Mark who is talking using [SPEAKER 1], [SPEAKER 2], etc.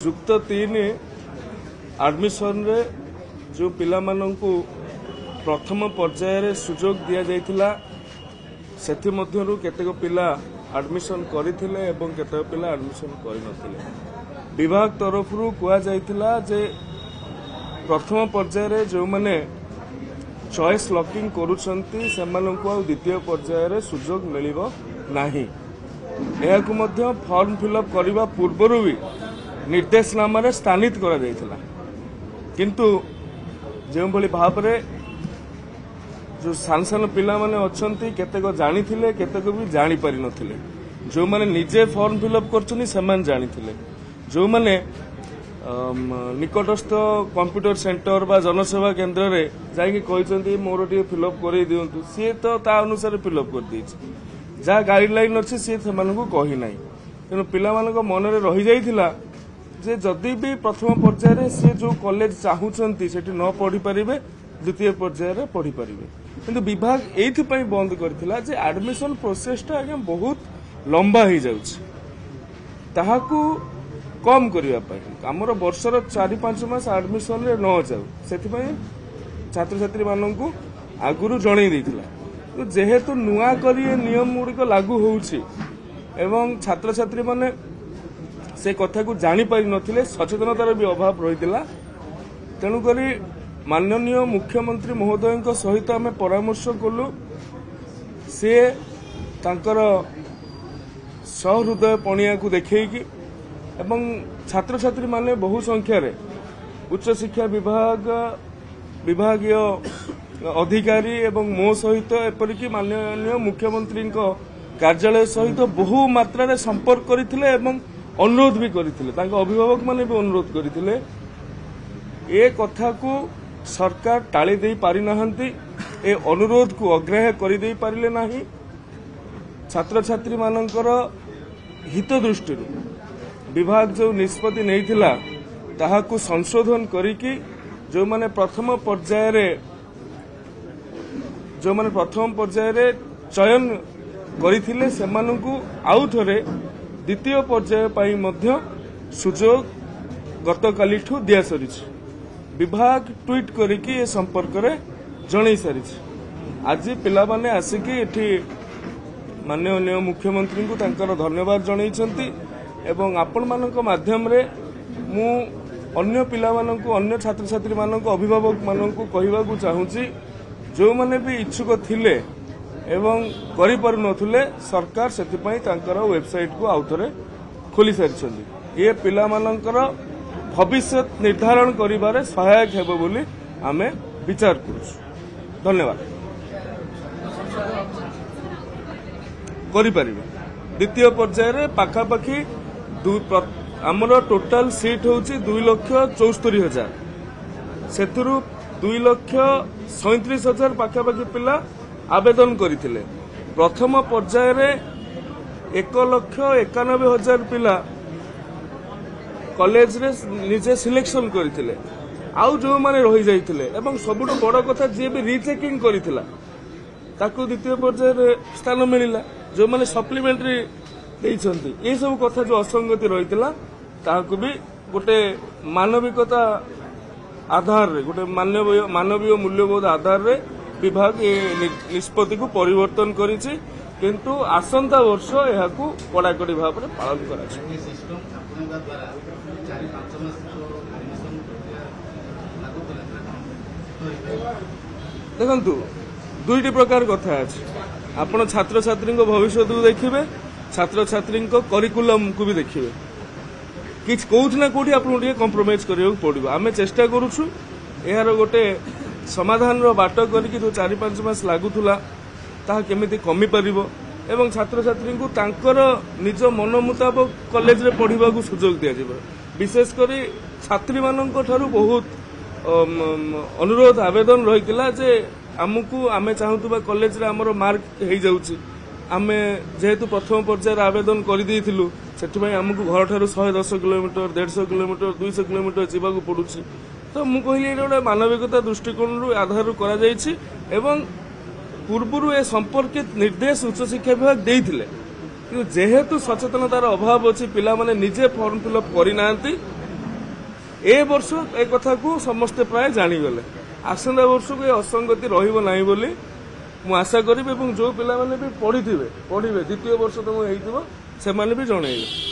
[SPEAKER 1] युक्त 3 आडमिशन रे जो पिला माननकु प्रथम पर्याय रे सुजोग दिया जायतिला सेथि मध्यरु केतेक पिला आडमिशन करिथिले एवं केतेक पिला आडमिशन करि नथिले। विभाग तरफरु कुआ जायतिला जे प्रथम पर्याय रे जो माने चॉइस लॉकिंग करूछंती सेमानकु आ द्वितीय पर्याय रे सुजोग मिलिबो नाही। एहाकु मध्य फॉर्म फिलअप करिबा पूर्वरु भी निर्देशनामा रे स्थानित करा जायतिला, किंतु जो भली भाव रे जो सान सान पिला माने अछंती केतेक जानिथिले केतेक भी जानि पारि नथिले। जो माने निजे फॉर्म फिलअप करछनी समान जानिथिले, जो माने निकटस्थ कंप्यूटर सेंटर बा जनसेवा केंद्र रे जाई कहिसंती मोर टी फिलअप करै दियंतु सी तो ता अनुसार फिलअप कर दैछि। जा गाइडलाइन अछि सी सेमानकु कहि नै, तेनु पिला मानक मन रे रहि जाइथिला जे जदि भी प्रथम पर्याय रे से जो कॉलेज चाहूचंती सेठी न पढ़ी परिबे द्वितीय पर्याय रे पढ़ी परिबे। किंतु विभाग एथि पई बंद करथिला जे एडमिशन प्रोसेस टा आगे बहुत लंबा हो जाउछि, ताहाकू कम करिया पई हमर वर्षर 4-5 मास एडमिशन रे न जाउ सेथि पई छात्र छात्री माननकू आगुरु जणै दैथिला। तो जेहेतु नुआ करी नियम गुड़िक लागू होउछि एवं छात्र छात्री माने से कथा को जानी पारि नथिले, सचेतनतार भी अभाव रहितिला। तेणु करी माननीय मुख्यमंत्री महोदय सहित आम परामर्श कलु, से तांकर सहृदय पणिया को देखैकी एवं छात्र छात्री माने बहु संख्या रे उच्च शिक्षा विभागीय अधिकारी एवं मो सहित एपरिकी माननीय मुख्यमंत्री कार्यालय सहित बहु मात्रा रे संपर्क करथिले एवं अनुरोध भी करथिले। तांका अभिभावक माने भी अनुरोध करथिले। ए कथा को सरकार टाली दे पारि नाहंती, ए अनुरोध को अग्राह्य करि दे पारिले नाही। छात्र छात्री मानकर हित दृष्टि विभाग जो निष्पत्ति नैथिला ताहाकू संशोधन करिकी जो माने प्रथम पर्याय रे चयन करिथिले सेमानकू आउ थरे द्वितीय पर्याय पाई मध्य सुजोग गतकालिठू दिया सरिछि। विभाग ट्वीट करिकी ए संपर्क रे जणै सारिछि। आज पिला माने आसिकी एठी माननीय मुख्यमंत्री को तांकर धन्यवाद जणैछंती एवं आपण मानक माध्यम रे मु अन्य पिला मानकू अन्य छात्र छात्री मानक अभिभावक मानकू कहिबाकू चाहूची, जो माने भी इच्छुक थिले एवं करि पारु नथुले सरकार सेथिपई तांकर वेबसाइट को आउथरे खोली सारिछंती। ये पिला मानकर भविष्य निर्धारण करिबारे सहायक हेबो बोली आमे विचार करूछु। धन्यवाद। करि परिबे द्वितीय पर्याय रे पाखा पाखी हमर टोटल सीट होची 2,74,000 सेथुरु 2,37,000 पाखा पाखी पिला आवेदन करथिले। प्रथम पर्याय रे 1,91,000 पिला कॉलेज रे निजे सिलेक्शन करथिले, आउ जो माने रहि जाइथिले एवं सबुठ बड़ कथा जे भी रीचेकिंग करथिला ताकू द्वितीय पर्याय रे स्थान मिलिला। जो माने सप्लीमेंटरी देइछंती ए सब कथा जो असंगति रहितिला ताकू भी गोटे मानविकता आधार रे गोटे मानवीय मूल्यबोध आधार रे विभाग ए निष्पत्ति को परिवर्तन करिछि, किंतु आसंता वर्ष एहाकू कड़ाकड़ी भाव में पालन कराछि। देखंतु दुईटी प्रकार कथा अछि। आपण छात्र छात्री भविष्य को देखिबे, छात्र छात्री करिकुलम को भी देखिबे। किछ कोउठ ना कोठी आपण टिके कॉम्प्रोमाइज करियो पड़िबो। आमे चेष्टा करूछु एहार गोटे समाधान रो बाट करिकि जो 4-5 मास लागुथुला ताहा केमिति कमी परिबो एवं छात्र छात्री को तांकर निज मन मुताबिक कॉलेज रे पढ़िबा को सुजोग दिया जिवो। विशेष करी छात्री माननक थारु बहुत अनुरोध आवेदन रहितिला जे हमकू आमे चाहूतबा कॉलेज रे हमरो मार्क हेइ जाउची, आमे जेहेतु प्रथम पर्याय आवेदन करि दैथिलु सेठिपई हमकू घर ठारू 110 किलोमीटर 150 किलोमीटर 200 किलोमीटर जीवा को पड़ुची। तो मु कहली गोटे मानविकता दृष्टिकोण आधार करा जायछि एवं पूर्वरु ए संपर्कित निर्देश उच्च शिक्षा विभाग देइथिले, कि जेहेतु सचेतनतार अभाव अछि पिला माने निजे फॉर्म फिलअप करि नांती ए वर्ष ए कथा को समस्ते प्राय जानीगले आसंता वर्ष को असंगति रहिबो नाही बोली मु आशा करिबे जो पिला माने भी पढ़िथिबे द्वितीय वर्ष तुम हेइथिबो से माने भी जणैबे।